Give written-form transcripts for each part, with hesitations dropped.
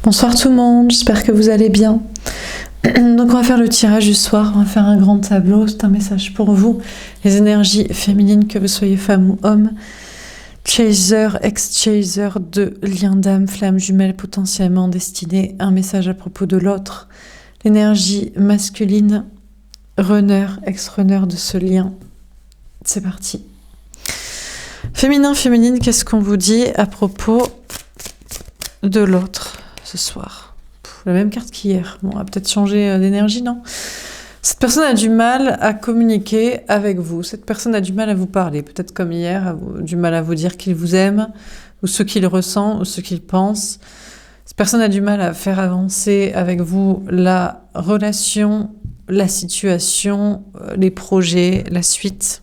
Bonsoir tout le monde, j'espère que vous allez bien. Donc on va faire le tirage du soir, on va faire un grand tableau, c'est un message pour vous, les énergies féminines, que vous soyez femme ou homme, chaser, ex-chaser, de liens d'âme, flammes jumelles potentiellement destinées, un message à propos de l'autre, l'énergie masculine, runner, ex-runner de ce lien. C'est parti. Féminin, féminine, qu'est-ce qu'on vous dit à propos de l'autre ce soir? La même carte qu'hier. Bon, on va peut-être changer d'énergie, non? Cette personne a du mal à communiquer avec vous. Cette personne a du mal à vous parler. Peut-être comme hier, du mal à vous dire qu'il vous aime, ou ce qu'il ressent, ou ce qu'il pense. Cette personne a du mal à faire avancer avec vous la relation, la situation, les projets, la suite.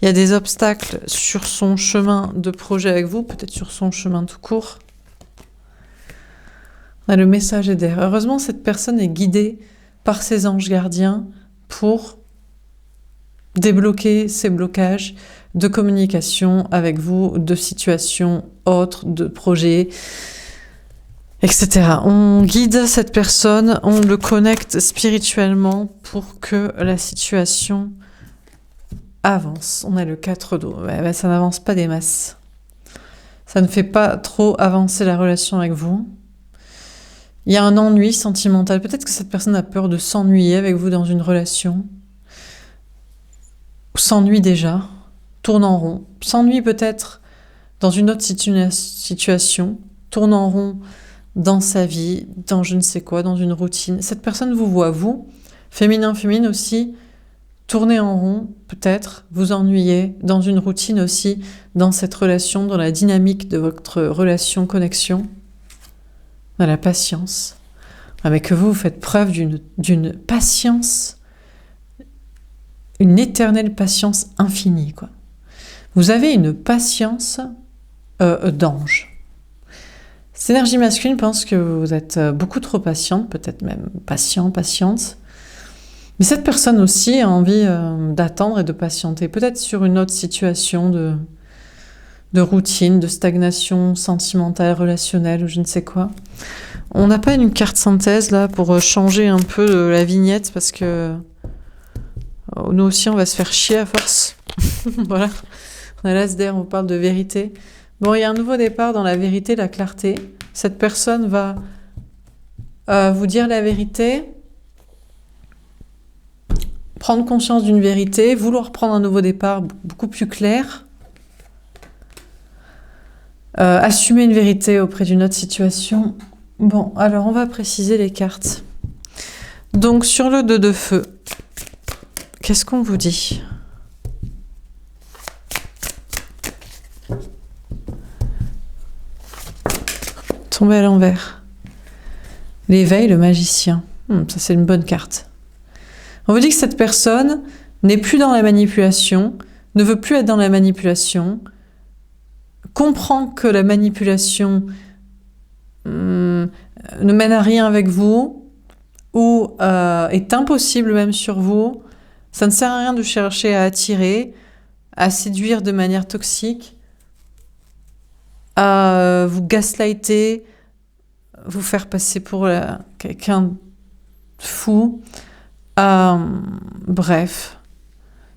Il y a des obstacles sur son chemin de projet avec vous, peut-être sur son chemin tout court. On a le message d'air. Heureusement, cette personne est guidée par ses anges gardiens pour débloquer ces blocages de communication avec vous, de situations autres, de projets, etc. On guide cette personne, on le connecte spirituellement pour que la situation avance. On a le 4 d'eau. Ça n'avance pas des masses. Ça ne fait pas trop avancer la relation avec vous. Il y a un ennui sentimental. Peut-être que cette personne a peur de s'ennuyer avec vous dans une relation. Ou s'ennuie déjà, tourne en rond. S'ennuie peut-être dans une autre situation, tourne en rond dans sa vie, dans je ne sais quoi, dans une routine. Cette personne vous voit, vous, féminin, féminine aussi, tourner en rond, peut-être, vous ennuyez dans une routine aussi, dans cette relation, dans la dynamique de votre relation, connexion. On a la patience. Mais que vous faites preuve d'une patience, une éternelle patience infinie, quoi. Vous avez une patience d'ange. Cette énergie masculine pense que vous êtes beaucoup trop patiente, peut-être même patiente. Mais cette personne aussi a envie d'attendre et de patienter, peut-être sur une autre situation de routine, de stagnation sentimentale, relationnelle ou je ne sais quoi. On n'a pas une carte synthèse là pour changer un peu la vignette parce que nous aussi on va se faire chier à force. Voilà. On a l'As-der, on parle de vérité. Bon, il y a un nouveau départ dans la vérité, la clarté. Cette personne va vous dire la vérité, prendre conscience d'une vérité, vouloir prendre un nouveau départ beaucoup plus clair, assumer une vérité auprès d'une autre situation. Bon, alors on va préciser les cartes. Donc sur le 2 de feu, qu'est-ce qu'on vous dit? Tomber à l'envers. L'éveil, le magicien. Ça c'est une bonne carte. On vous dit que cette personne n'est plus dans la manipulation, ne veut plus être dans la manipulation, comprend que la manipulation ne mène à rien avec vous ou est impossible même sur vous. Ça ne sert à rien de chercher à attirer, à séduire de manière toxique, à vous gaslighter, vous faire passer pour quelqu'un de fou. Bref.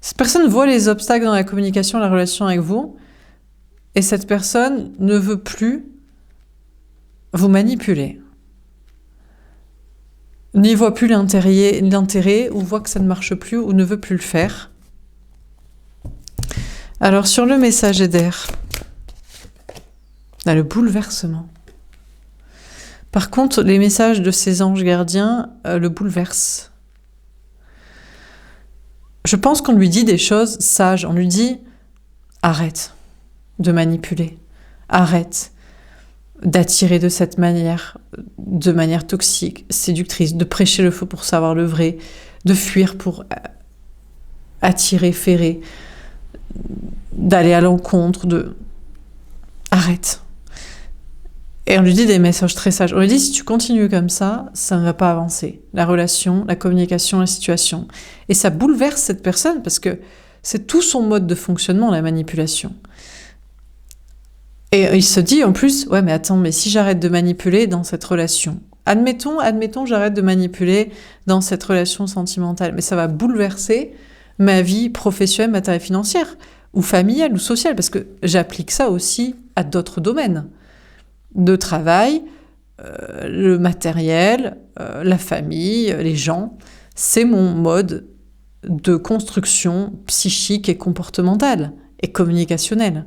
Cette personne voit les obstacles dans la communication, la relation avec vous, et cette personne ne veut plus vous manipuler. N'y voit plus l'intérêt, ou voit que ça ne marche plus, ou ne veut plus le faire. Alors sur le message d'air, on a le bouleversement. Par contre, les messages de ces anges gardiens le bouleversent. Je pense qu'on lui dit des choses sages. On lui dit « Arrête de manipuler. Arrête d'attirer de cette manière, de manière toxique, séductrice, de prêcher le faux pour savoir le vrai, de fuir pour attirer, ferrer, d'aller à l'encontre, de... Arrête. » Et on lui dit des messages très sages. On lui dit, si tu continues comme ça ne va pas avancer. La relation, la communication, la situation. Et ça bouleverse cette personne parce que c'est tout son mode de fonctionnement, la manipulation. Et il se dit en plus, ouais, mais attends, mais si j'arrête de manipuler dans cette relation, admettons, j'arrête de manipuler dans cette relation sentimentale, mais ça va bouleverser ma vie professionnelle, matérielle, financière, ou familiale, ou sociale, parce que j'applique ça aussi à d'autres domaines de travail, le matériel, la famille, les gens. C'est mon mode de construction psychique et comportementale et communicationnelle.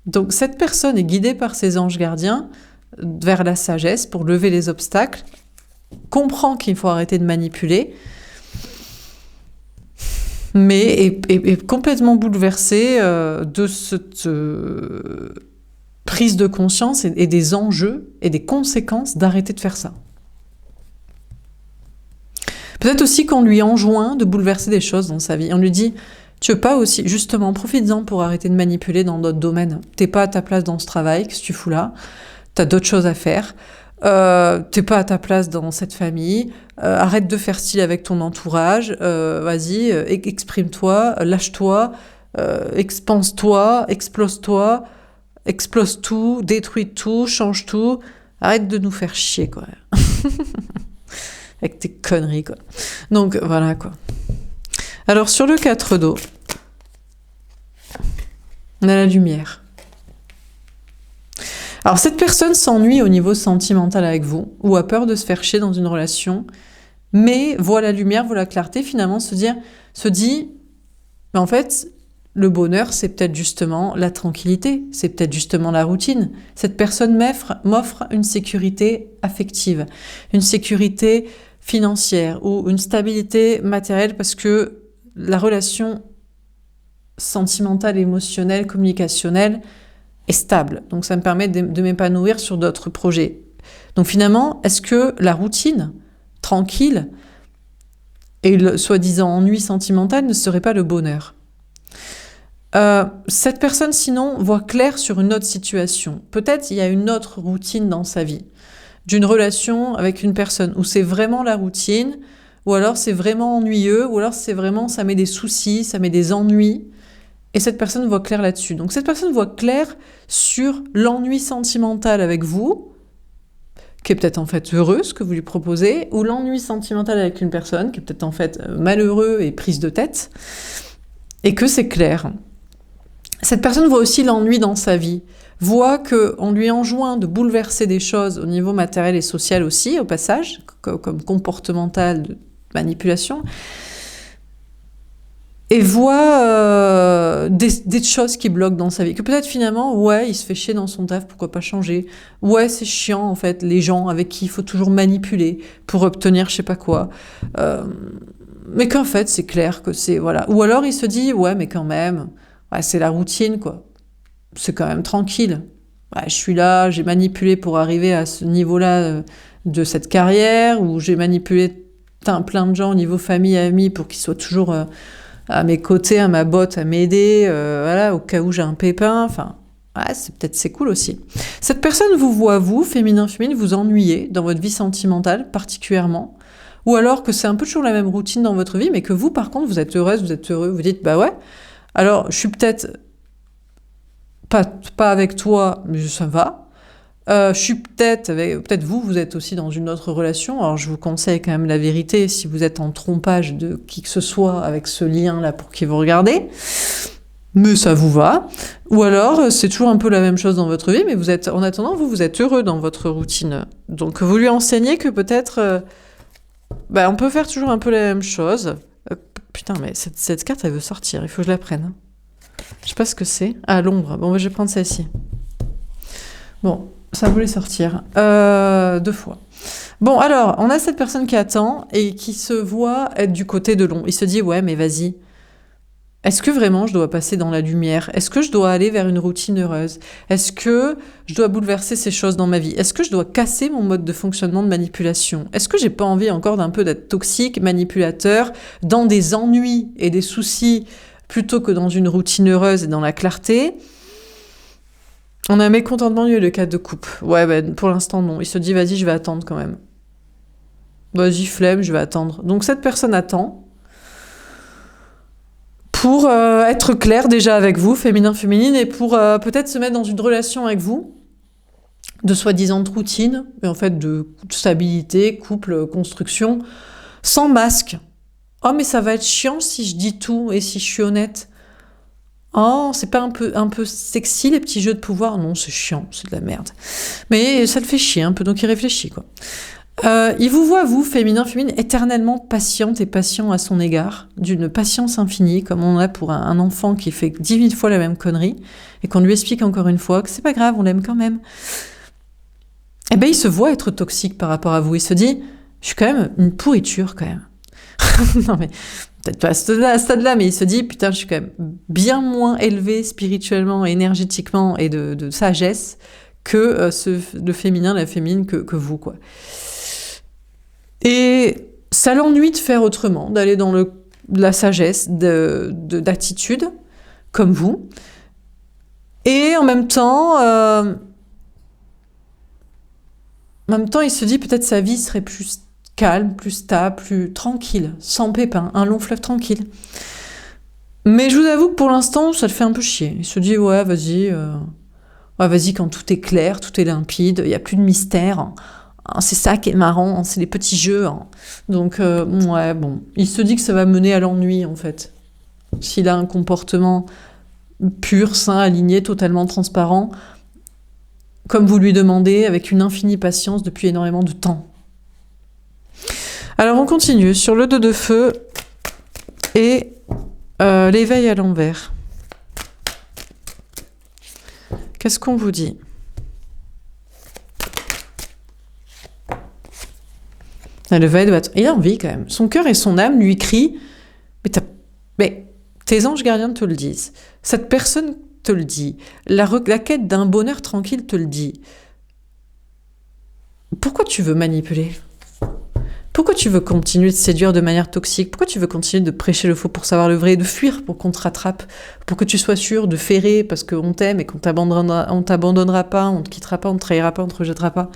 Donc cette personne est guidée par ses anges gardiens vers la sagesse pour lever les obstacles, comprend qu'il faut arrêter de manipuler, mais est complètement bouleversée de cette prise de conscience et des enjeux et des conséquences d'arrêter de faire ça. Peut-être aussi qu'on lui enjoint de bouleverser des choses dans sa vie. On lui dit, tu veux pas aussi, justement, profites-en pour arrêter de manipuler dans d'autres domaines. T'es pas à ta place dans ce travail, qu'est-ce que tu fous là? T'as d'autres choses à faire. T'es pas à ta place dans cette famille. Arrête de faire style avec ton entourage. Vas-y, exprime-toi, lâche-toi, expanse-toi, explose-toi, explose tout, détruis tout, change tout. Arrête de nous faire chier, quoi. Avec tes conneries, quoi. Donc, voilà, quoi. Alors, sur le 4 d'eau, on a la lumière. Alors, cette personne s'ennuie au niveau sentimental avec vous, ou a peur de se faire chier dans une relation, mais voit la lumière, voit la clarté, finalement se dit, mais en fait, le bonheur, c'est peut-être justement la tranquillité, c'est peut-être justement la routine. Cette personne m'offre une sécurité affective, une sécurité financière ou une stabilité matérielle parce que la relation sentimentale, émotionnelle, communicationnelle est stable. Donc ça me permet de m'épanouir sur d'autres projets. Donc finalement, est-ce que la routine tranquille et le soi-disant ennui sentimental ne serait pas le bonheur ? Cette personne, sinon, voit clair sur une autre situation. Peut-être il y a une autre routine dans sa vie, d'une relation avec une personne où c'est vraiment la routine, ou alors c'est vraiment ennuyeux, ou alors c'est vraiment, ça met des soucis, ça met des ennuis, et cette personne voit clair là-dessus. Donc cette personne voit clair sur l'ennui sentimental avec vous, qui est peut-être en fait heureux, ce que vous lui proposez, ou l'ennui sentimental avec une personne, qui est peut-être en fait malheureux et prise de tête, et que c'est clair. Cette personne voit aussi l'ennui dans sa vie, voit qu'on lui enjoint de bouleverser des choses au niveau matériel et social aussi, au passage, comme comportemental de manipulation, et voit des choses qui bloquent dans sa vie, que peut-être finalement, ouais, il se fait chier dans son taf, pourquoi pas changer, ouais, c'est chiant en fait, les gens avec qui il faut toujours manipuler pour obtenir je sais pas quoi, mais qu'en fait c'est clair que c'est, voilà, ou alors il se dit, ouais, mais quand même, ouais, c'est la routine, quoi. C'est quand même tranquille. Ouais, je suis là, j'ai manipulé pour arriver à ce niveau-là de cette carrière, où j'ai manipulé plein de gens au niveau famille, amis, pour qu'ils soient toujours à mes côtés, à ma botte, à m'aider, voilà, au cas où j'ai un pépin. Enfin, ouais, c'est cool aussi. Cette personne vous voit, vous, féminin, vous ennuyez dans votre vie sentimentale, particulièrement. Ou alors que c'est un peu toujours la même routine dans votre vie, mais que vous, par contre, vous êtes heureuse, vous êtes heureux, vous dites, bah ouais, alors je suis peut-être pas avec toi, mais ça va. Je suis peut-être vous êtes aussi dans une autre relation. Alors je vous conseille quand même la vérité si vous êtes en trompage de qui que ce soit avec ce lien-là pour qui vous regardez. Mais ça vous va. Ou alors c'est toujours un peu la même chose dans votre vie, mais vous êtes, en attendant, vous êtes heureux dans votre routine. Donc vous lui enseignez que peut-être, on peut faire toujours un peu la même chose. Putain, mais cette carte, elle veut sortir. Il faut que je la prenne. Je sais pas ce que c'est. Ah, l'ombre. Bon, je vais prendre celle-ci. Bon, ça voulait sortir. 2 fois. Bon, alors, on a cette personne qui attend et qui se voit être du côté de l'ombre. Il se dit, ouais, mais vas-y. Est-ce que vraiment je dois passer dans la lumière? Est-ce que je dois aller vers une routine heureuse? Est-ce que je dois bouleverser ces choses dans ma vie? Est-ce que je dois casser mon mode de fonctionnement de manipulation? Est-ce que j'ai pas envie encore d'un peu d'être toxique, manipulateur, dans des ennuis et des soucis, plutôt que dans une routine heureuse et dans la clarté? On a un mécontentement lieu le 4 de coupe. Ouais, pour l'instant, non. Il se dit, vas-y, je vais attendre quand même. Vas-y, flemme, je vais attendre. Donc cette personne attend. pour être clair déjà avec vous, féminin, féminine, et pour peut-être se mettre dans une relation avec vous, de soi-disant de routine, mais en fait de stabilité, couple, construction, sans masque. Oh, mais ça va être chiant si je dis tout et si je suis honnête. Oh, c'est pas un peu sexy les petits jeux de pouvoir? Non, c'est chiant, c'est de la merde. Mais ça le fait chier un peu, donc il réfléchit, quoi. Il vous voit, vous, féminin, féminine, éternellement patiente et patient à son égard, d'une patience infinie, comme on a pour un enfant qui fait 10 000 fois la même connerie, et qu'on lui explique encore une fois que c'est pas grave, on l'aime quand même. Eh ben, il se voit être toxique par rapport à vous. Il se dit, je suis quand même une pourriture, quand même. Non, mais peut-être pas à ce stade-là, mais il se dit, putain, je suis quand même bien moins élevé spirituellement, énergétiquement et de sagesse que le féminin, la féminine que vous, quoi. Et ça l'ennuie de faire autrement, d'aller dans la sagesse, d'attitude, comme vous. Et en même temps, il se dit peut-être sa vie serait plus calme, plus stable, plus tranquille, sans pépin, un long fleuve tranquille. Mais je vous avoue que pour l'instant, ça le fait un peu chier. Il se dit, ouais, vas-y, quand tout est clair, tout est limpide, il n'y a plus de mystère. C'est ça qui est marrant, c'est les petits jeux. Donc, ouais, bon. Il se dit que ça va mener à l'ennui, en fait. S'il a un comportement pur, sain, aligné, totalement transparent, comme vous lui demandez, avec une infinie patience depuis énormément de temps. Alors on continue sur le 2 de feu et l'éveil à l'envers. Qu'est-ce qu'on vous dit? L'éveil doit être... Il a envie quand même. Son cœur et son âme lui crient mais tes anges gardiens te le disent. Cette personne te le dit. La quête d'un bonheur tranquille te le dit. Pourquoi tu veux manipuler? Pourquoi tu veux continuer de séduire de manière toxique? Pourquoi tu veux continuer de prêcher le faux pour savoir le vrai, de fuir pour qu'on te rattrape, pour que tu sois sûr de ferrer parce qu'on t'aime et qu'on t'abandonnera pas, on te quittera pas, on te trahira pas, on te rejettera pas?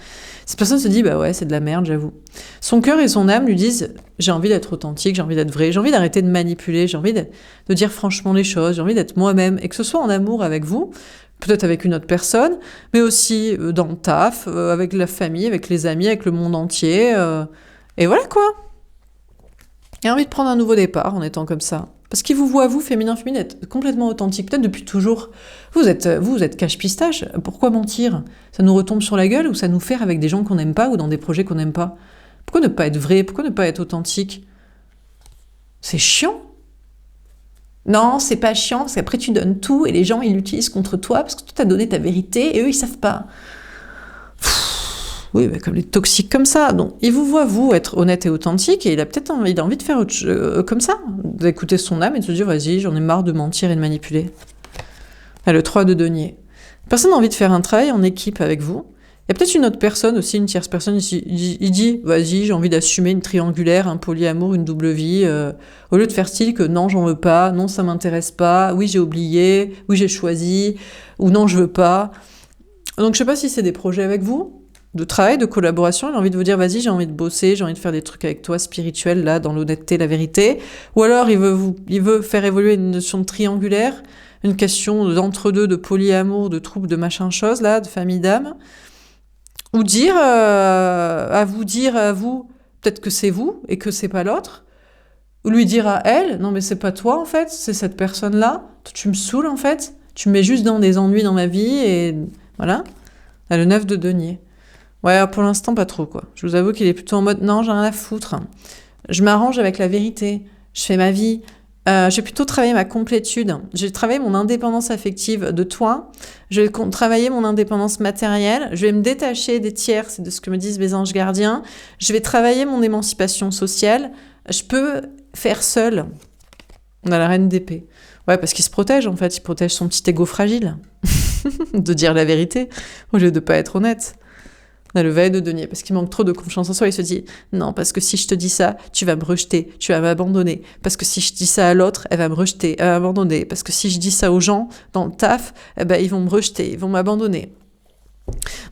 Cette personne se dit, bah ouais, c'est de la merde, j'avoue. Son cœur et son âme lui disent, j'ai envie d'être authentique, j'ai envie d'être vrai, j'ai envie d'arrêter de manipuler, j'ai envie de dire franchement les choses, j'ai envie d'être moi-même, et que ce soit en amour avec vous, peut-être avec une autre personne, mais aussi dans le taf, avec la famille, avec les amis, avec le monde entier, et voilà quoi. Il a envie de prendre un nouveau départ en étant comme ça. Parce qu'il vous voit, vous, féminin, féminine, être complètement authentique, peut-être depuis toujours. Vous êtes cache-pistache, pourquoi mentir? Ça nous retombe sur la gueule ou ça nous fait avec des gens qu'on n'aime pas ou dans des projets qu'on n'aime pas? Pourquoi ne pas être vrai? Pourquoi ne pas être authentique? C'est chiant. Non, c'est pas chiant, parce qu'après tu donnes tout et les gens ils l'utilisent contre toi parce que toi t'as donné ta vérité et eux ils savent pas. Oui, bah, comme les toxiques comme ça. Donc, il vous voit, vous, être honnête et authentique, et il a peut-être envie de faire comme ça, d'écouter son âme et de se dire, vas-y, j'en ai marre de mentir et de manipuler. Là, le 3 de denier. Personne n'a envie de faire un travail en équipe avec vous. Il y a peut-être une autre personne aussi, une tierce personne, il dit, vas-y, j'ai envie d'assumer une triangulaire, un polyamour, une double vie, au lieu de faire style que non, j'en veux pas, non, ça m'intéresse pas, oui, j'ai oublié, oui, j'ai choisi, ou non, je veux pas. Donc, je sais pas si c'est des projets avec vous, de travail, de collaboration, il a envie de vous dire, vas-y, j'ai envie de bosser, j'ai envie de faire des trucs avec toi, spirituels, là, dans l'honnêteté, la vérité. Ou alors, il veut faire évoluer une notion de triangulaire, une question d'entre-deux, de polyamour, de trouble, de machin chose, là, de famille d'âme. Ou dire, à vous, peut-être que c'est vous et que c'est pas l'autre. Ou lui dire à elle, non mais c'est pas toi, en fait, c'est cette personne-là. Tu me saoules, en fait. Tu me mets juste dans des ennuis dans ma vie et voilà. Là, le 9 de denier. Ouais, alors pour l'instant, pas trop, quoi. Je vous avoue qu'il est plutôt en mode, non, j'ai rien à foutre. Je m'arrange avec la vérité. Je fais ma vie. J'ai plutôt travaillé ma complétude. J'ai travaillé mon indépendance affective de toi. Je vais travailler mon indépendance matérielle. Je vais me détacher des tiers, c'est de ce que me disent mes anges gardiens. Je vais travailler mon émancipation sociale. Je peux faire seule. On a la reine d'épée. Ouais, parce qu'il se protège, en fait. Il protège son petit égo fragile. De dire la vérité, au lieu de pas être honnête. On a le veille de denier, parce qu'il manque trop de confiance en soi. Il se dit, non, parce que si je te dis ça, tu vas me rejeter, tu vas m'abandonner. Parce que si je dis ça à l'autre, elle va me rejeter, elle va m'abandonner. Parce que si je dis ça aux gens, dans le taf, eh ben, ils vont me rejeter, ils vont m'abandonner.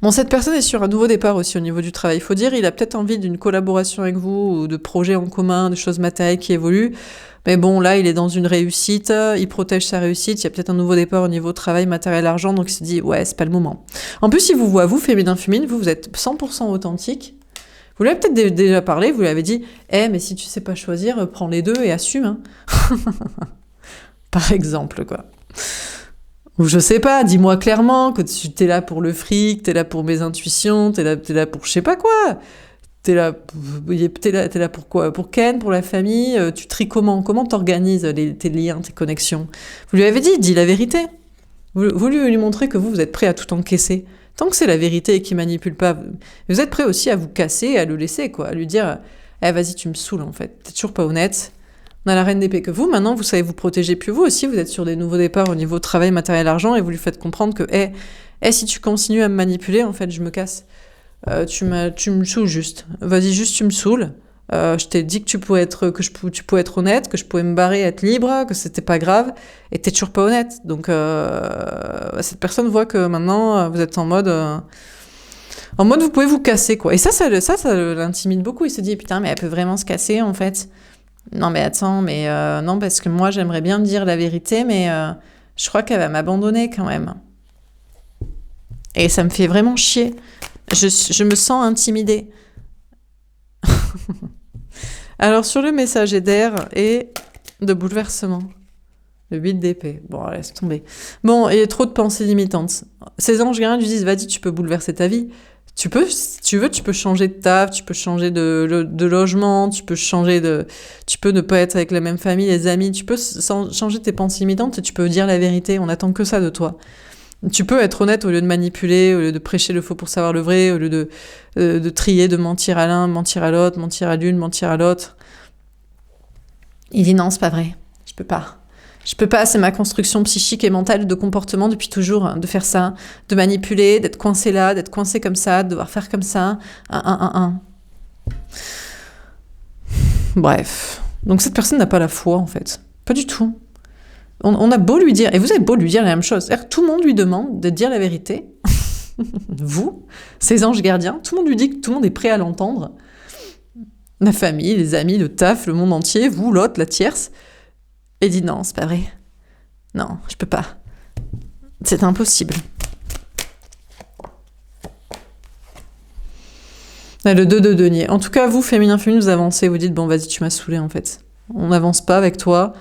Bon, cette personne est sur un nouveau départ aussi au niveau du travail. Il faut dire, il a peut-être envie d'une collaboration avec vous, ou de projets en commun, de choses matérielles qui évoluent. Mais bon, là, il est dans une réussite, il protège sa réussite, il y a peut-être un nouveau départ au niveau travail, matériel, argent, donc il se dit, ouais, c'est pas le moment. En plus, il vous voit, vous, féminin, vous êtes 100% authentique. Vous lui avez peut-être déjà parlé, vous lui avez dit, mais si tu sais pas choisir, prends les deux et assume, hein. Par exemple, quoi. Ou je sais pas, dis-moi clairement que t'es là pour le fric, t'es là pour mes intuitions, t'es là pour je sais pas quoi. T'es là pour quoi? Pour Ken, pour la famille, tu tries comment? Comment t'organises tes liens, tes connexions? Vous lui avez dit, dis la vérité. Vous lui montrez que vous êtes prêt à tout encaisser. Tant que c'est la vérité et qu'il manipule pas, vous êtes prêt aussi à vous casser et à le laisser, quoi. À lui dire, vas-y, tu me saoules, en fait. T'es toujours pas honnête. On a la reine d'épée que vous, maintenant vous savez vous protéger, puis vous aussi vous êtes sur des nouveaux départs au niveau travail, matériel, argent, et vous lui faites comprendre que si tu continues à me manipuler, en fait je me casse. Tu me saoules juste. Vas-y, juste tu me saoules. Je t'ai dit que tu pouvais être honnête, que je pouvais me barrer, être libre, que c'était pas grave, et t'es toujours pas honnête. Donc cette personne voit que maintenant vous êtes en mode vous pouvez vous casser, quoi. Et ça l'intimide beaucoup. Il se dit putain, mais elle peut vraiment se casser en fait. Non mais attends, mais non, parce que moi j'aimerais bien dire la vérité, mais je crois qu'elle va m'abandonner quand même. Et ça me fait vraiment chier. Je me sens intimidée. Alors sur le messager d'air et de bouleversement. Le 8 d'épée. Bon, laisse tomber. Bon, il y a trop de pensées limitantes. Ces anges gardiens lui disent, vas-y, tu peux bouleverser ta vie. Tu peux, si tu veux, tu peux changer de taf, tu peux changer de logement, tu peux ne pas être avec la même famille, les amis, tu peux changer tes pensées limitantes et tu peux dire la vérité. On n'attend que ça de toi. Tu peux être honnête au lieu de manipuler, au lieu de prêcher le faux pour savoir le vrai, au lieu de trier, de mentir à l'un, mentir à l'autre, mentir à l'une, mentir à l'autre. Il dit non, c'est pas vrai. Je peux pas. Je peux pas, c'est ma construction psychique et mentale de comportement depuis toujours, de faire ça, de manipuler, d'être coincé là, d'être coincé comme ça, de devoir faire comme ça. Bref. Donc cette personne n'a pas la foi, en fait. Pas du tout. On a beau lui dire, et vous avez beau lui dire la même chose, c'est-à-dire que tout le monde lui demande de dire la vérité. Vous, ces anges gardiens, tout le monde lui dit que tout le monde est prêt à l'entendre. La famille, les amis, le taf, le monde entier, vous, l'autre, la tierce. Et dit non, c'est pas vrai. Non, je peux pas. C'est impossible. Le 2 de denier. En tout cas, vous, féminin, vous avancez, vous dites, bon, vas-y, tu m'as saoulé, en fait. On n'avance pas avec toi.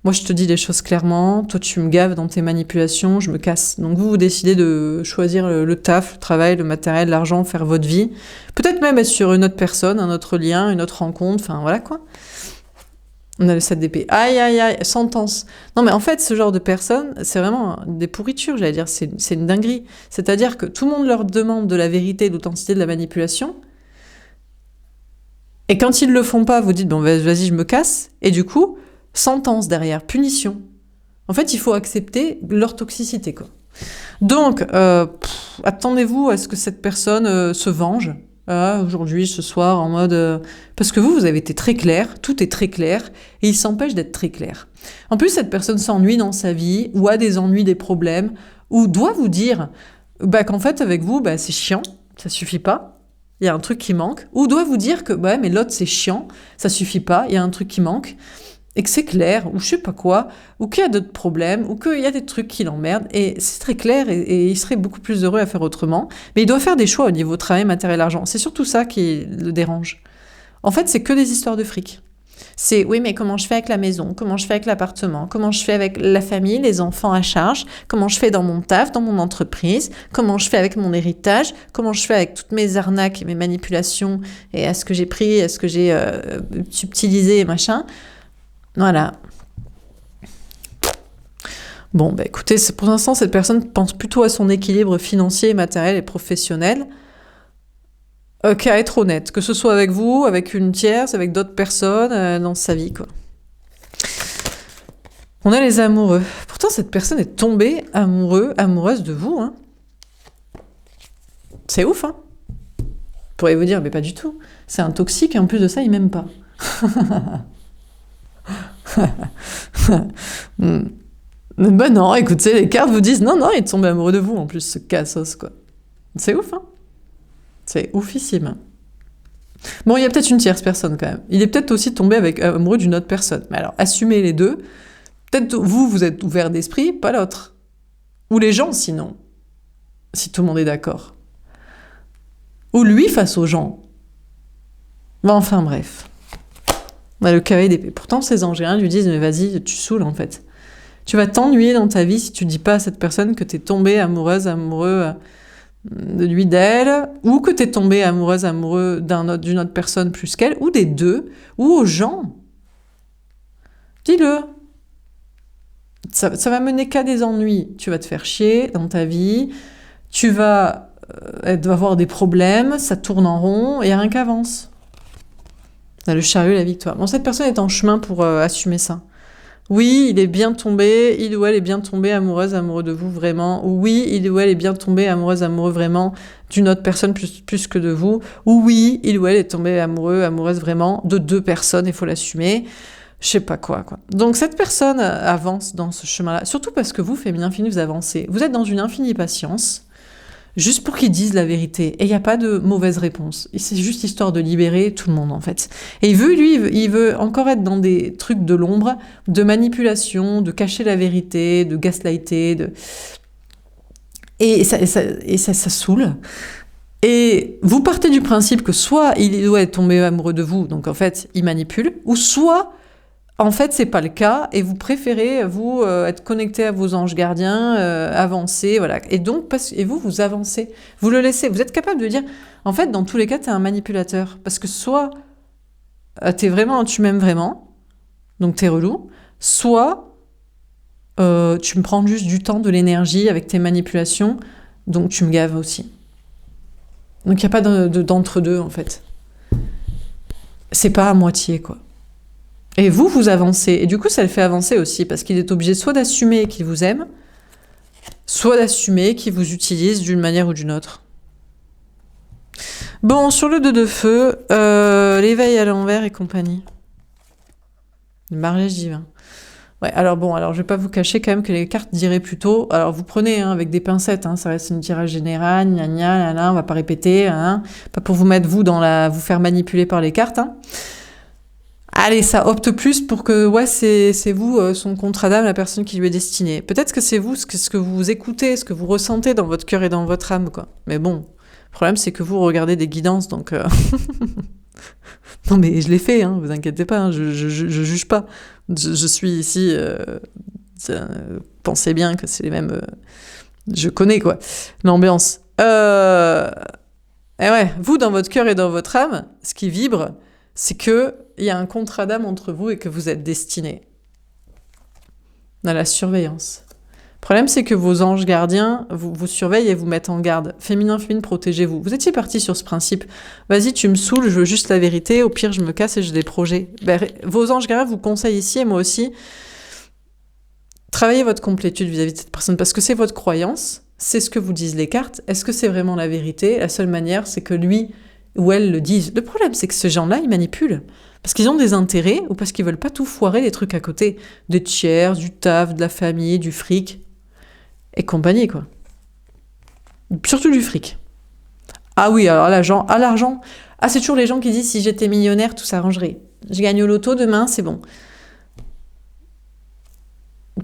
Moi, je te dis les choses clairement. Toi, tu me gaves dans tes manipulations, je me casse. Donc, vous décidez de choisir le taf, le travail, le matériel, l'argent, faire votre vie. Peut-être même être sur une autre personne, un autre lien, une autre rencontre. Enfin, voilà, quoi. On a le 7 d'épée. Aïe, aïe, aïe, sentence. Non, mais en fait, ce genre de personnes, c'est vraiment des pourritures, j'allais dire. C'est une dinguerie. C'est-à-dire que tout le monde leur demande de la vérité, de l'authenticité, de la manipulation. Et quand ils le font pas, vous dites, bon, vas-y, je me casse. Et du coup, sentence derrière, punition. En fait, il faut accepter leur toxicité, quoi. Donc, attendez-vous à ce que cette personne se venge. Aujourd'hui, ce soir, en mode... Parce que vous avez été très clair, tout est très clair, et il s'empêche d'être très clair. En plus, cette personne s'ennuie dans sa vie, ou a des ennuis, des problèmes, ou doit vous dire qu'en fait, avec vous, c'est chiant, ça suffit pas, il y a un truc qui manque, ou doit vous dire que, mais l'autre, c'est chiant, ça suffit pas, il y a un truc qui manque, et que c'est clair, ou je sais pas quoi, ou qu'il y a d'autres problèmes, ou qu'il y a des trucs qui l'emmerdent, et c'est très clair, et il serait beaucoup plus heureux à faire autrement, mais il doit faire des choix au niveau travail, matériel, argent. C'est surtout ça qui le dérange. En fait, c'est que des histoires de fric. C'est, oui, mais comment je fais avec la maison, comment je fais avec l'appartement, comment je fais avec la famille, les enfants à charge, comment je fais dans mon taf, dans mon entreprise, comment je fais avec mon héritage, comment je fais avec toutes mes arnaques et mes manipulations, et est-ce que j'ai pris, est-ce que j'ai subtilisé, machin. Voilà. Bon, écoutez, pour l'instant, cette personne pense plutôt à son équilibre financier, matériel et professionnel qu'à être honnête, que ce soit avec vous, avec une tierce, avec d'autres personnes dans sa vie, quoi. On a les amoureux. Pourtant, cette personne est tombée amoureuse de vous, hein. C'est ouf, hein. Vous pourriez vous dire, mais pas du tout. C'est un toxique et en plus de ça, il m'aime pas. Non, écoutez, les cartes vous disent non, il est tombé amoureux de vous en plus, ce cassos, quoi. C'est ouf, hein? C'est oufissime. Bon, il y a peut-être une tierce personne quand même. Il est peut-être aussi tombé amoureux d'une autre personne. Mais alors, assumez les deux. Peut-être vous êtes ouvert d'esprit, pas l'autre. Ou les gens, sinon. Si tout le monde est d'accord. Ou lui face aux gens. Bon, enfin, bref. On a le cavalier d'épée. Pourtant, ces anges lui disent, mais vas-y, tu saoules, en fait. Tu vas t'ennuyer dans ta vie si tu dis pas à cette personne que t'es tombé amoureuse, amoureux de lui, d'elle, ou que t'es tombé amoureuse, amoureux d'une autre personne plus qu'elle, ou des deux, ou aux gens. Dis-le. Ça va mener qu'à des ennuis. Tu vas te faire chier dans ta vie, tu vas avoir des problèmes, ça tourne en rond, et il n'y a rien qui avance. On a le chariot et la victoire. Bon, cette personne est en chemin pour assumer ça. Oui, il est bien tombé, il ou elle est bien tombé amoureuse, amoureux de vous, vraiment. Ou oui, il ou elle est bien tombé amoureuse, amoureux, vraiment, d'une autre personne plus que de vous. Ou oui, il ou elle est tombé amoureux, amoureuse, vraiment, de deux personnes, il faut l'assumer. Je sais pas quoi. Donc cette personne avance dans ce chemin-là, surtout parce que vous, féminin infini, vous avancez. Vous êtes dans une infinie patience, juste pour qu'ils disent la vérité. Et il n'y a pas de mauvaise réponse. C'est juste histoire de libérer tout le monde, en fait. Et il veut encore être dans des trucs de l'ombre, de manipulation, de cacher la vérité, de gaslighter, Et ça saoule. Et vous partez du principe que soit il doit être tombé amoureux de vous, donc en fait, il manipule, ou soit... En fait, c'est pas le cas, et vous préférez, vous, être connecté à vos anges gardiens, avancer, voilà. Et donc, vous avancez. Vous le laissez. Vous êtes capable de dire, en fait, dans tous les cas, t'es un manipulateur. Parce que soit, tu m'aimes vraiment, donc t'es relou, soit, tu me prends juste du temps, de l'énergie avec tes manipulations, donc tu me gaves aussi. Donc, il n'y a pas d'entre-deux, en fait. C'est pas à moitié, quoi. Et vous avancez. Et du coup, ça le fait avancer aussi, parce qu'il est obligé soit d'assumer qu'il vous aime, soit d'assumer qu'il vous utilise d'une manière ou d'une autre. Bon, sur le 2 de feu, l'éveil à l'envers et compagnie. Le mariage divin. Ouais, alors je vais pas vous cacher quand même que les cartes diraient plutôt... Alors, vous prenez avec des pincettes, ça reste une tirage général, on va pas répéter, pas pour vous mettre, vous faire manipuler par les cartes, Allez, ça opte plus pour que, c'est vous, son contrat d'âme, la personne qui lui est destinée. Peut-être que c'est vous, ce que vous écoutez, ce que vous ressentez dans votre cœur et dans votre âme, quoi. Mais bon, le problème, c'est que vous regardez des guidances, donc... Non, mais je l'ai fait, vous inquiétez pas, je juge pas. Je suis ici... pensez bien que c'est les mêmes... je connais, quoi, l'ambiance. Et ouais, vous, dans votre cœur et dans votre âme, ce qui vibre, c'est que il y a un contrat d'âme entre vous et que vous êtes destinés. On a la surveillance. Le problème, c'est que vos anges gardiens vous surveillent et vous mettent en garde. Féminin, protégez-vous. Vous étiez parti sur ce principe. Vas-y, tu me saoules, je veux juste la vérité. Au pire, je me casse et j'ai des projets. Vos anges gardiens vous conseillent ici, et moi aussi, travaillez votre complétude vis-à-vis de cette personne, parce que c'est votre croyance, c'est ce que vous disent les cartes. Est-ce que c'est vraiment la vérité? La seule manière, c'est que lui ou elle le disent. Le problème, c'est que ces gens-là, ils manipulent. Parce qu'ils ont des intérêts ou parce qu'ils veulent pas tout foirer les trucs à côté. Des tiers, du taf, de la famille, du fric et compagnie, quoi. Surtout du fric. Ah oui, alors l'argent. Ah, c'est toujours les gens qui disent si j'étais millionnaire, tout s'arrangerait. Je gagne au loto demain, c'est bon.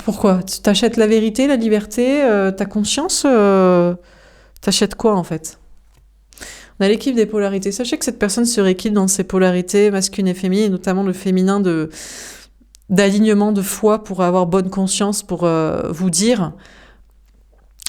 Pourquoi? Tu t'achètes la vérité, la liberté, ta conscience t'achètes quoi, en fait? On a l'équipe des polarités. Sachez que cette personne se rééquilibre dans ses polarités masculines et féminines, et notamment le féminin d'alignement de foi pour avoir bonne conscience, pour vous dire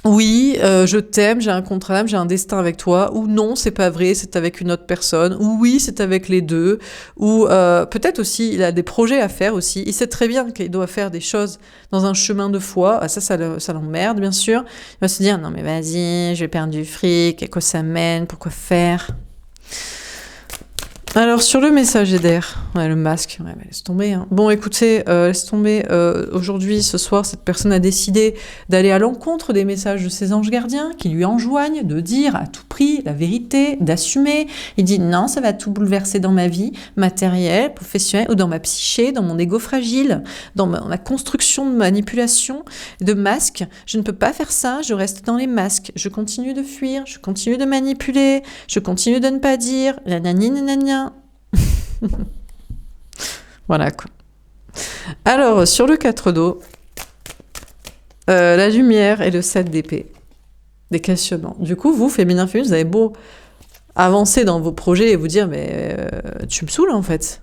oui, je t'aime, j'ai un contrat d'âme, j'ai un destin avec toi, ou non, c'est pas vrai, c'est avec une autre personne, ou oui, c'est avec les deux, ou peut-être aussi, il a des projets à faire aussi, il sait très bien qu'il doit faire des choses dans un chemin de foi, ça l'emmerde, bien sûr, il va se dire, non mais vas-y, je vais perdre du fric, à quoi ça mène, pourquoi faire? Alors, sur le messager d'air, ouais, le masque, ouais, mais laisse tomber. Hein. Bon, écoutez, laisse tomber. Aujourd'hui, ce soir, cette personne a décidé d'aller à l'encontre des messages de ses anges gardiens qui lui enjoignent de dire à tout prix la vérité, d'assumer. Il dit non, ça va tout bouleverser dans ma vie matérielle, professionnelle, ou dans ma psyché, dans mon ego fragile, dans ma construction de manipulation, de masques. Je ne peux pas faire ça, je reste dans les masques. Je continue de fuir, je continue de manipuler, je continue de ne pas dire, nanani, nanana. Voilà quoi. Alors, sur le 4 d'eau, la lumière et le 7 d'épée. Des questionnements. Du coup, vous, féminin, vous avez beau avancer dans vos projets et vous dire, mais tu me saoules en fait.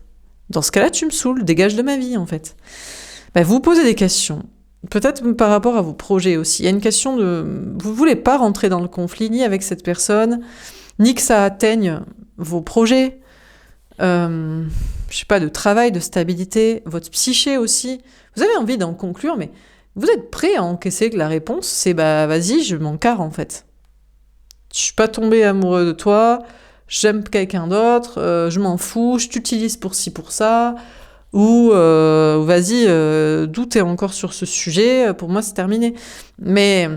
Dans ce cas-là, tu me saoules, dégage de ma vie en fait. Ben, vous posez des questions. Peut-être par rapport à vos projets aussi. Il y a une question de... Vous voulez pas rentrer dans le conflit ni avec cette personne, ni que ça atteigne vos projets. Je sais pas, de travail, de stabilité, votre psyché aussi. Vous avez envie d'en conclure, mais vous êtes prêt à encaisser que la réponse, c'est bah vas-y, je m'en carre en fait. Je suis pas tombé amoureux de toi, j'aime quelqu'un d'autre, je m'en fous, je t'utilise pour ci, pour ça, ou vas-y, doutez encore sur ce sujet, pour moi c'est terminé. Mais...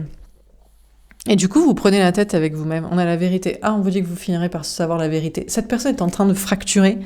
Et du coup, vous prenez la tête avec vous-même. On a la vérité. Ah, on vous dit que vous finirez par savoir la vérité. Cette personne est en train de fracturer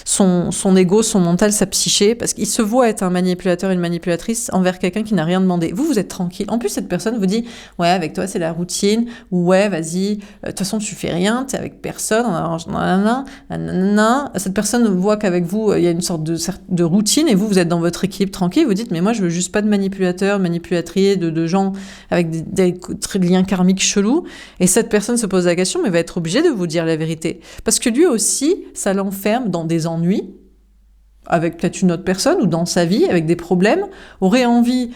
son ego, son mental, sa psyché, parce qu'il se voit être un manipulateur et une manipulatrice envers quelqu'un qui n'a rien demandé. Vous, vous êtes tranquille. En plus, cette personne vous dit, ouais, avec toi, c'est la routine, ou ouais, vas-y, de toute façon, tu fais rien, t'es avec personne, nanana. Cette personne voit qu'avec vous, il y a une sorte de routine, et vous, vous êtes dans votre équipe tranquille, vous dites, mais moi, je veux juste pas de manipulateurs, manipulatrices, de gens avec des liens karmique chelou, et cette personne se pose la question, mais va être obligée de vous dire la vérité. Parce que lui aussi, ça l'enferme dans des ennuis, avec peut-être une autre personne, ou dans sa vie, avec des problèmes, aurait envie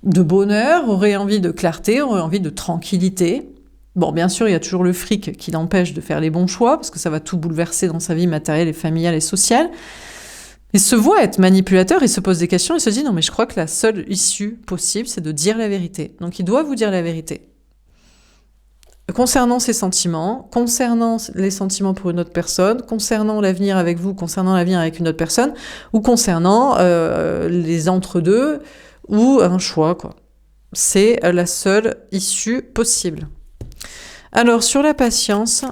de bonheur, aurait envie de clarté, aurait envie de tranquillité. Bon, bien sûr, il y a toujours le fric qui l'empêche de faire les bons choix, parce que ça va tout bouleverser dans sa vie matérielle et familiale et sociale. Il se voit être manipulateur, il se pose des questions, il se dit, non mais je crois que la seule issue possible, c'est de dire la vérité. Donc il doit vous dire la vérité. Concernant ses sentiments, concernant les sentiments pour une autre personne, concernant l'avenir avec vous, concernant l'avenir avec une autre personne, ou concernant les entre-deux, ou un choix, quoi. C'est la seule issue possible. Alors, sur la patience,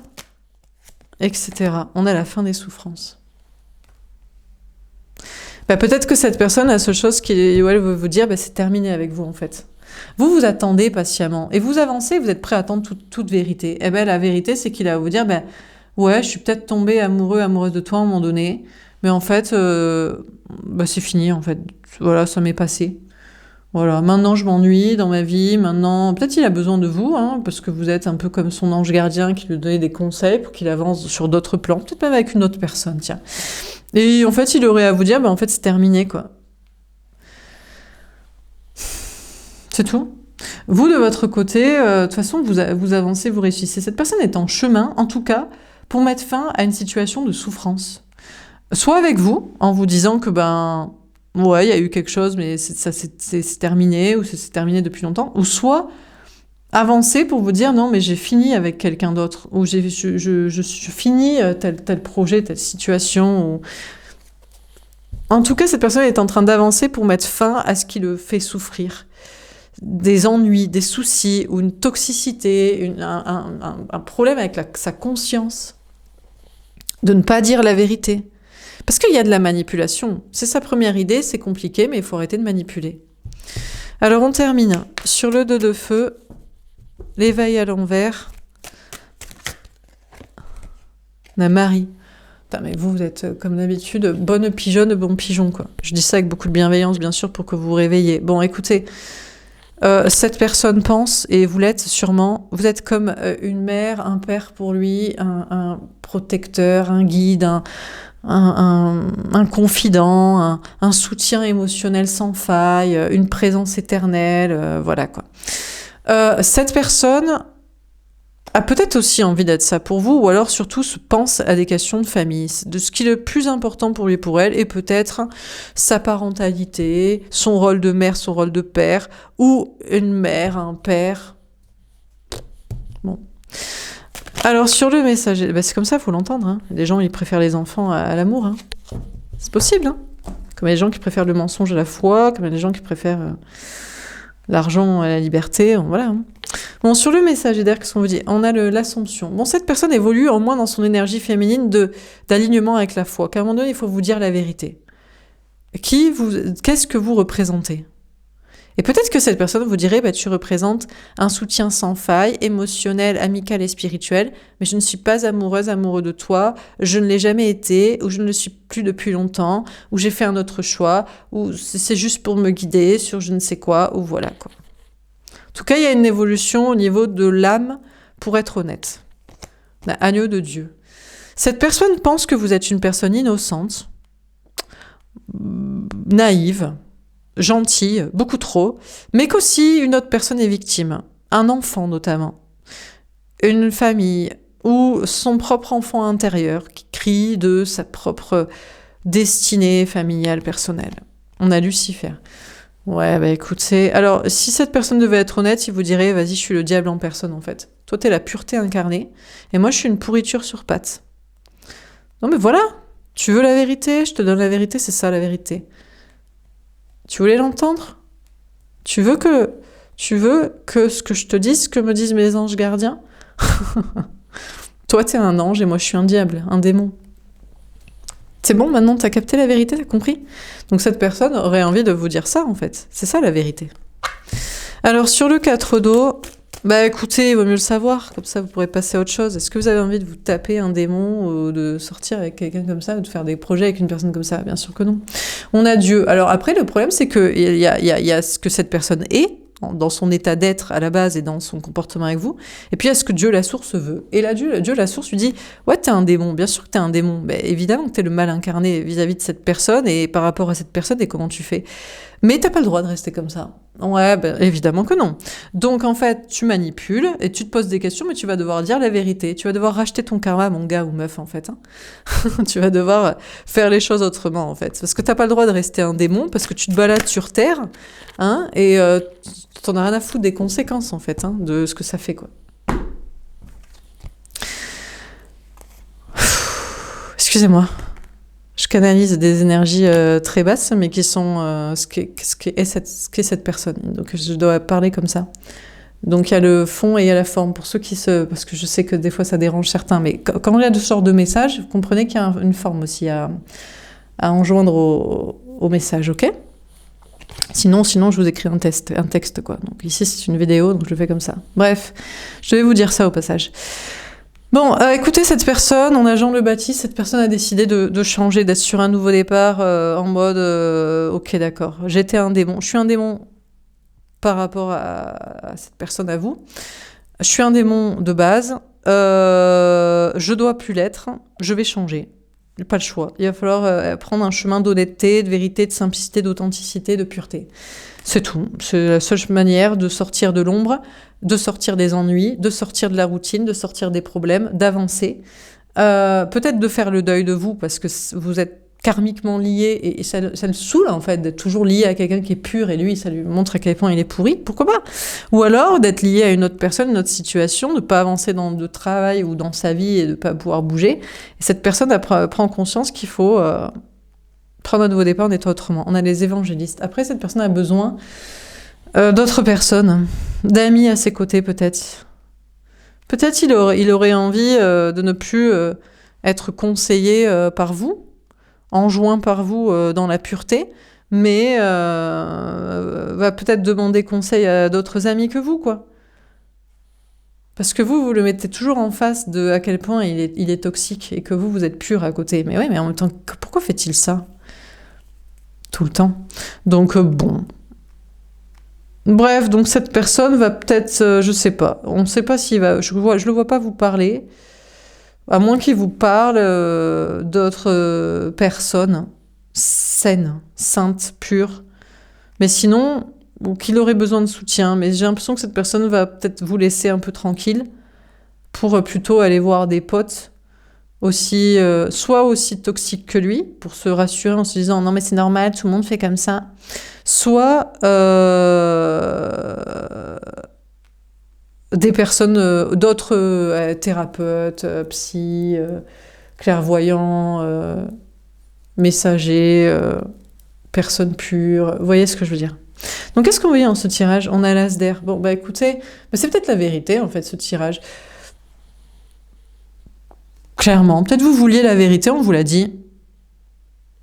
etc., on a la fin des souffrances. Bah, peut-être que cette personne, la seule chose qu'elle veut vous dire, bah, c'est terminé avec vous, en fait. Vous, vous attendez patiemment, et vous avancez, vous êtes prêt à attendre toute vérité. Eh ben, la vérité, c'est qu'il va vous dire, ben, ouais, je suis peut-être tombé amoureuse de toi à un moment donné, mais en fait, bah, c'est fini, en fait. Voilà, ça m'est passé. Voilà, maintenant je m'ennuie dans ma vie, maintenant, peut-être il a besoin de vous, hein, parce que vous êtes un peu comme son ange gardien qui lui donne des conseils pour qu'il avance sur d'autres plans, peut-être même avec une autre personne, tiens. Et en fait, il aurait à vous dire, ben, en fait, c'est terminé, quoi. C'est tout. Vous, de votre côté, de toute façon, vous avancez, vous réussissez. Cette personne est en chemin, en tout cas, pour mettre fin à une situation de souffrance. Soit avec vous, en vous disant que, ben, ouais, il y a eu quelque chose, mais c'est terminé, ou c'est terminé depuis longtemps. Ou soit avancer pour vous dire, non, mais j'ai fini avec quelqu'un d'autre, ou je finis tel projet, telle situation. Ou... En tout cas, cette personne est en train d'avancer pour mettre fin à ce qui le fait souffrir. Des ennuis, des soucis, ou une toxicité, un problème avec sa conscience, de ne pas dire la vérité. Parce qu'il y a de la manipulation. C'est sa première idée, c'est compliqué, mais il faut arrêter de manipuler. Alors on termine sur le 2 de feu, l'éveil à l'envers, la Marie. Putain, mais vous êtes, comme d'habitude, bonne pigeonne, bon pigeon, quoi. Je dis ça avec beaucoup de bienveillance, bien sûr, pour que vous vous réveillez. Bon, écoutez... cette personne pense, et vous l'êtes sûrement, vous êtes comme une mère, un père pour lui, un protecteur, un guide, un confident, un soutien émotionnel sans faille, une présence éternelle, voilà quoi. Cette personne a peut-être aussi envie d'être ça pour vous, ou alors surtout pense à des questions de famille, de ce qui est le plus important pour lui, pour elle, et peut-être sa parentalité, son rôle de mère, son rôle de père, ou une mère, un père. Bon. Alors, sur le message, bah, c'est comme ça, il faut l'entendre. Hein. Les gens, ils préfèrent les enfants à l'amour. Hein. C'est possible. Hein. Comme il y a des gens qui préfèrent le mensonge à la foi, comme il y a des gens qui préfèrent l'argent à la liberté. Voilà. Hein. Bon, sur le message, qu'est-ce qu'on vous dit? On a l'Assomption. Bon, cette personne évolue en moins dans son énergie féminine d'alignement avec la foi. Qu'à un moment donné, il faut vous dire la vérité. Qu'est-ce que vous représentez? Et peut-être que cette personne vous dirait, bah, tu représentes un soutien sans faille, émotionnel, amical et spirituel, mais je ne suis pas amoureux de toi, je ne l'ai jamais été, ou je ne le suis plus depuis longtemps, ou j'ai fait un autre choix, ou c'est juste pour me guider sur je ne sais quoi, ou voilà quoi. En tout cas, il y a une évolution au niveau de l'âme, pour être honnête. Agneau de Dieu. Cette personne pense que vous êtes une personne innocente, naïve, gentille, beaucoup trop, mais qu'aussi une autre personne est victime, un enfant notamment, une famille ou son propre enfant intérieur qui crie de sa propre destinée familiale personnelle. On a Lucifer. Ouais, bah écoute, alors, si cette personne devait être honnête, il vous dirait, vas-y, je suis le diable en personne, en fait. Toi, t'es la pureté incarnée, et moi, je suis une pourriture sur pattes. Non, mais voilà, tu veux la vérité, je te donne la vérité, c'est ça, la vérité. Tu voulais l'entendre? Tu veux que ce que je te dise, ce que me disent mes anges gardiens? Toi, t'es un ange, et moi, je suis un diable, un démon. C'est bon, maintenant, t'as capté la vérité, t'as compris? Donc cette personne aurait envie de vous dire ça, en fait. C'est ça, la vérité. Alors, sur le 4 d'eau, bah écoutez, il vaut mieux le savoir, comme ça vous pourrez passer à autre chose. Est-ce que vous avez envie de vous taper un démon, ou de sortir avec quelqu'un comme ça, ou de faire des projets avec une personne comme ça? Bien sûr que non. On a Dieu. Alors après, le problème, c'est qu'il y a ce que cette personne est, dans son état d'être à la base et dans son comportement avec vous, et puis il y a ce que Dieu la source veut. Et là, Dieu la source lui dit, ouais, t'es un démon, bien sûr que t'es un démon, mais évidemment que t'es le mal incarné vis-à-vis de cette personne et par rapport à cette personne et comment tu fais. Mais t'as pas le droit de rester comme ça. Ouais, ben, évidemment que non. Donc en fait, tu manipules et tu te poses des questions, mais tu vas devoir dire la vérité. Tu vas devoir racheter ton karma, mon gars ou meuf, en fait. Hein. Tu vas devoir faire les choses autrement, en fait. Parce que t'as pas le droit de rester un démon, parce que tu te balades sur Terre, hein, et t'en as rien à foutre des conséquences, en fait, hein, de ce que ça fait, quoi. Excusez-moi. Je canalise des énergies très basses, mais qui sont ce qu'est cette personne. Donc je dois parler comme ça. Donc il y a le fond et il y a la forme. Pour ceux parce que je sais que des fois ça dérange certains, mais quand il y a ce genre de message, vous comprenez qu'il y a une forme aussi à enjoindre au message, ok? Sinon, je vous écris un texte, quoi. Donc ici c'est une vidéo, donc je le fais comme ça. Bref, je devais vous dire ça au passage. Bon, écoutez, cette personne, on a Jean le Baptiste, cette personne a décidé de changer, d'être sur un nouveau départ en mode ok, d'accord, j'étais un démon. Je suis un démon par rapport à cette personne, à vous. Je suis un démon de base. Je dois plus l'être. Je vais changer. Pas le choix. Il va falloir prendre un chemin d'honnêteté, de vérité, de simplicité, d'authenticité, de pureté. C'est tout. C'est la seule manière de sortir de l'ombre, de sortir des ennuis, de sortir de la routine, de sortir des problèmes, d'avancer. Peut-être de faire le deuil de vous parce que vous êtes karmiquement lié et ça le saoule en fait d'être toujours lié à quelqu'un qui est pur et lui ça lui montre à quel point il est pourri, pourquoi pas? Ou alors d'être lié à une autre personne, une autre situation, de ne pas avancer dans le travail ou dans sa vie et de ne pas pouvoir bouger. Et cette personne prend conscience qu'il faut prendre un nouveau départ en étant autrement. On a les évangélistes. Après, cette personne a besoin d'autres personnes, d'amis à ses côtés peut-être. Peut-être il aurait envie de ne plus être conseillé par vous, enjoint par vous dans la pureté, mais va peut-être demander conseil à d'autres amis que vous, quoi. Parce que vous le mettez toujours en face de à quel point il est toxique et que vous êtes pur à côté. Mais oui, mais en même temps, pourquoi fait-il ça tout le temps? Donc bon. Bref, donc cette personne va peut-être, je sais pas, on ne sait pas s'il va, je le vois pas vous parler, à moins qu'il vous parle d'autres personnes saines, saintes, pures. Mais sinon, qu'il aurait besoin de soutien. Mais j'ai l'impression que cette personne va peut-être vous laisser un peu tranquille pour plutôt aller voir des potes aussi, soit aussi toxiques que lui, pour se rassurer en se disant non mais c'est normal, tout le monde fait comme ça. Soit des personnes, d'autres thérapeutes, psy, clairvoyants, messagers, personnes pures. Vous voyez ce que je veux dire? Donc, qu'est-ce qu'on voyait dans ce tirage? On a l'as d'air. Bon, bah écoutez, c'est peut-être la vérité, en fait, ce tirage. Clairement. Peut-être vous vouliez la vérité, on vous l'a dit.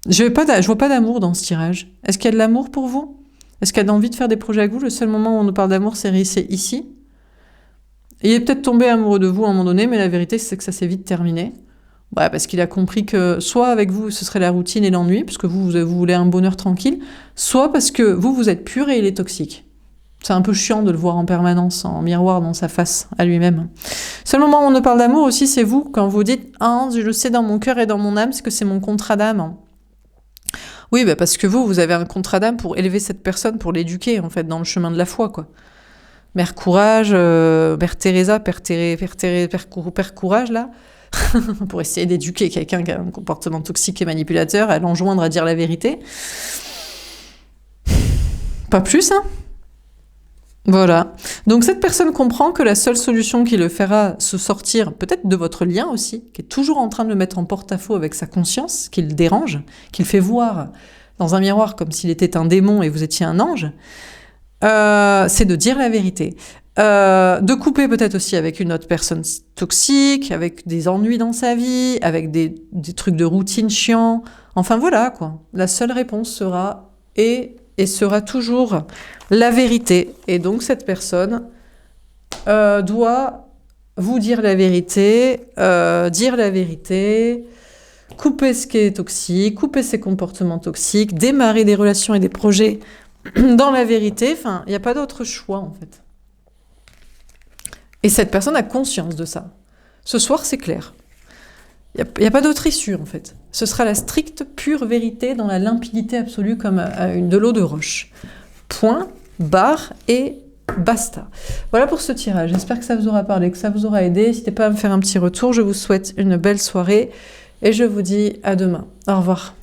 Je vois pas d'amour dans ce tirage. Est-ce qu'il y a de l'amour pour vous? Est-ce qu'il y a envie de faire des projets avec vous? Le seul moment où on nous parle d'amour, c'est ici. Il est peut-être tombé amoureux de vous à un moment donné, mais la vérité, c'est que ça s'est vite terminé. Ouais, parce qu'il a compris que soit avec vous, ce serait la routine et l'ennui, parce que vous voulez un bonheur tranquille, soit parce que vous êtes pur et il est toxique. C'est un peu chiant de le voir en permanence, en miroir dans sa face, à lui-même. Seul moment où on ne parle d'amour aussi, c'est vous, quand vous dites « Ah, je le sais dans mon cœur et dans mon âme, c'est que c'est mon contrat d'âme. » Oui, bah parce que vous avez un contrat d'âme pour élever cette personne, pour l'éduquer, en fait, dans le chemin de la foi, quoi. Mère Courage, Mère Teresa, Père Courage, là, pour essayer d'éduquer quelqu'un qui a un comportement toxique et manipulateur, à l'enjoindre à dire la vérité. Pas plus, hein? Voilà. Donc cette personne comprend que la seule solution qui le fera se sortir, peut-être de votre lien aussi, qui est toujours en train de le mettre en porte-à-faux avec sa conscience, qui le dérange, qui le fait voir dans un miroir comme s'il était un démon et vous étiez un ange, c'est de dire la vérité. De couper peut-être aussi avec une autre personne toxique, avec des ennuis dans sa vie, avec des trucs de routine chiants. Enfin voilà, quoi. La seule réponse sera et sera toujours la vérité. Et donc cette personne doit vous dire la vérité, couper ce qui est toxique, couper ses comportements toxiques, démarrer des relations et des projets dans la vérité. Enfin, il n'y a pas d'autre choix, en fait. Et cette personne a conscience de ça. Ce soir, c'est clair. Il n'y a pas d'autre issue, en fait. Ce sera la stricte, pure vérité dans la limpidité absolue comme de l'eau de roche. Point, barre et basta. Voilà pour ce tirage. J'espère que ça vous aura parlé, que ça vous aura aidé. N'hésitez pas à me faire un petit retour. Je vous souhaite une belle soirée et je vous dis à demain. Au revoir.